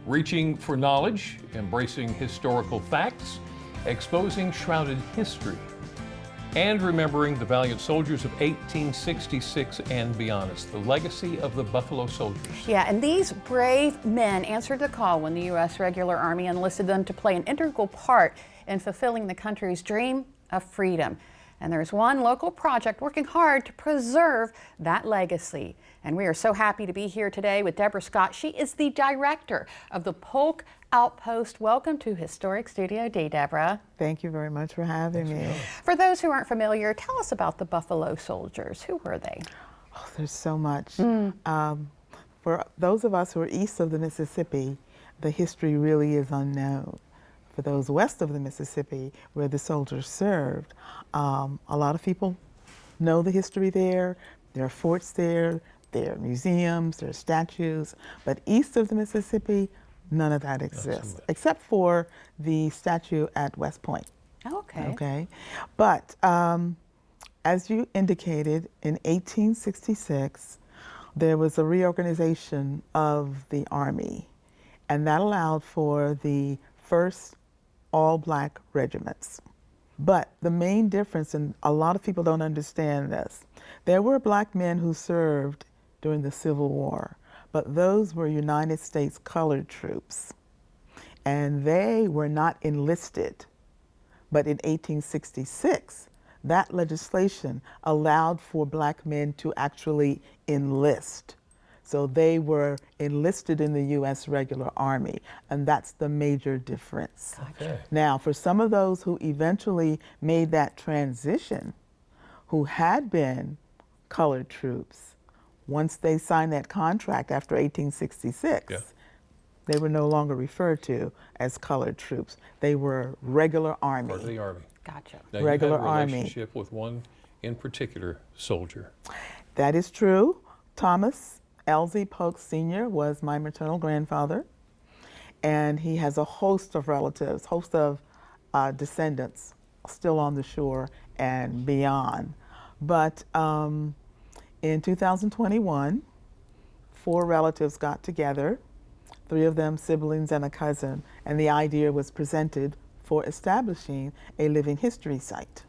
Reaching for knowledge, embracing historical facts, exposing shrouded history, and remembering the valiant soldiers of 1866 and beyond. It's the legacy of the Buffalo Soldiers. Yeah, and these brave men answered the call when the U.S. Regular Army enlisted them to play an integral part in fulfilling the country's dream of freedom. And there's one local project working hard to preserve that legacy. And we are so happy to be here today with Deborah Scott. She is the director of the Polk Outpost. Welcome to Historic Studio D, Deborah. Thank you very much for having me. For those who aren't familiar, tell us about the Buffalo Soldiers. Who were they? Oh, there's so much. For those of us who are east of the Mississippi, the history really is unknown. For those west of the Mississippi, where the soldiers served, a lot of people know the history there. There are forts there, there are museums, there are statues, but east of the Mississippi, none of that exists, except for the statue at West Point. Okay. Okay, but as you indicated, in 1866, there was a reorganization of the Army, and that allowed for the first all-black regiments. But the main difference, and a lot of people don't understand this, there were black men who served during the Civil War, but those were United States colored troops, and they were not enlisted. But in 1866, that legislation allowed for black men to actually enlist. So they were enlisted in the U.S. Regular Army, and that's the major difference. Okay. Now, for some of those who eventually made that transition, who had been colored troops, once they signed that contract after 1866, they were no longer referred to as colored troops. They were regular Army. Part of the Army. Gotcha. Now Regular you had a Army. relationship with one in particular soldier. That is true. Thomas Elsie Polk Sr. was my maternal grandfather, and he has a host of relatives, host of descendants still on the shore and beyond. But in 2021, 4 relatives got together, 3 of them siblings and a cousin, and the idea was presented for establishing a living history site.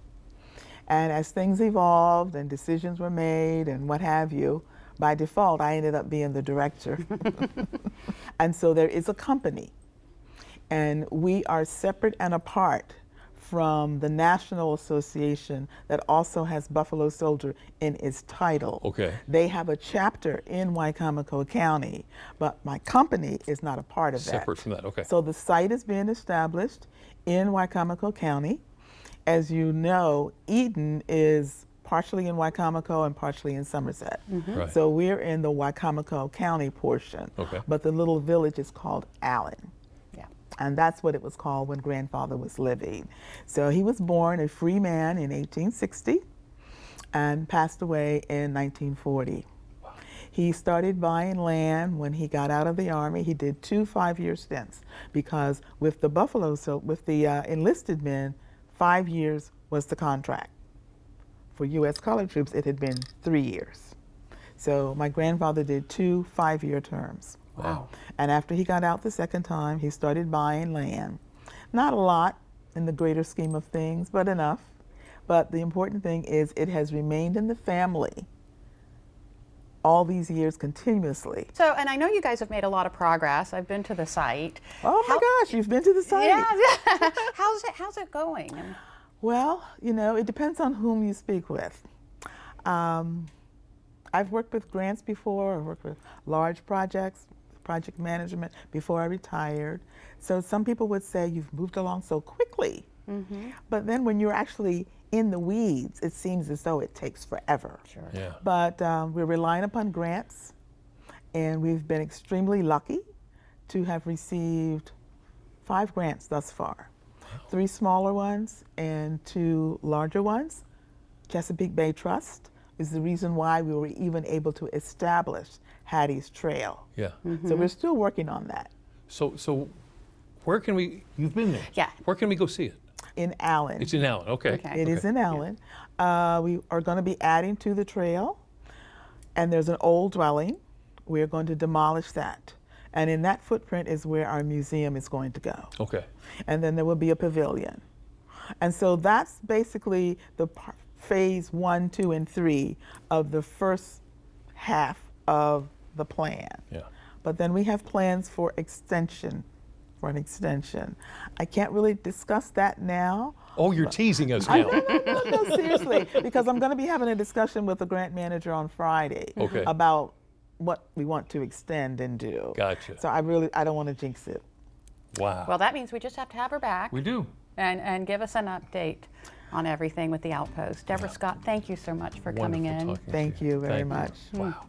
And as things evolved and decisions were made and what have you, by default, I ended up being the director. And so there is a company, and we are separate and apart from the National Association that also has Buffalo Soldier in its title. Okay. They have a chapter in Wicomico County, but my company is not a part of that. Separate from that, okay. So the site is being established in Wicomico County. As you know, Eden is partially in Wicomico and partially in Somerset. Right. So we're in the Wicomico County portion, but the little village is called Allen. Yeah. And that's what it was called when grandfather was living. So he was born a free man in 1860 and passed away in 1940. Wow. He started buying land when he got out of the Army. He did 2 5-year stints because with the enlisted men, 5 years was the contract. For U.S. colored troops, it had been 3 years. So my grandfather did 2 5-year terms. Wow. And after he got out the second time, he started buying land. Not a lot in the greater scheme of things, but enough. But the important thing is it has remained in the family all these years continuously. So, and I know you guys have made a lot of progress. I've been to the site. Oh my gosh, you've been to the site? Yeah. How's it going? Well, you know, it depends on whom you speak with. I've worked with grants before. I've worked with large projects, project management before I retired. So some people would say you've moved along so quickly. But then when you're actually in the weeds, it seems as though it takes forever. Sure. Yeah. But we're relying upon grants, and we've been extremely lucky to have received 5 grants thus far. 3 smaller ones and 2 larger ones. Chesapeake Bay Trust is the reason why we were even able to establish Hattie's Trail. Yeah. So we're still working on that. So where can we, you've been there. Yeah. Where can we go see it? In Allen. It's in Allen, okay. It is in Allen. We are going to be adding to the trail, and there's an old dwelling. We are going to demolish that. And in that footprint is where our museum is going to go. Okay. And then there will be a pavilion. And so that's basically the phase 1, 2, and 3 of the first half of the plan. Yeah. But then we have plans for extension, for an extension. I can't really discuss that now. Oh, you're teasing us now. No, seriously, because I'm going to be having a discussion with the grant manager on Friday Okay. about what we want to extend and do. Gotcha. So I don't want to jinx it. Wow. Well, that means we just have to have her back We do. and give us an update on everything with the Outpost. Deborah Scott, thank you so much for coming Wonderful in. talking to Thank you very Thank much. Wow.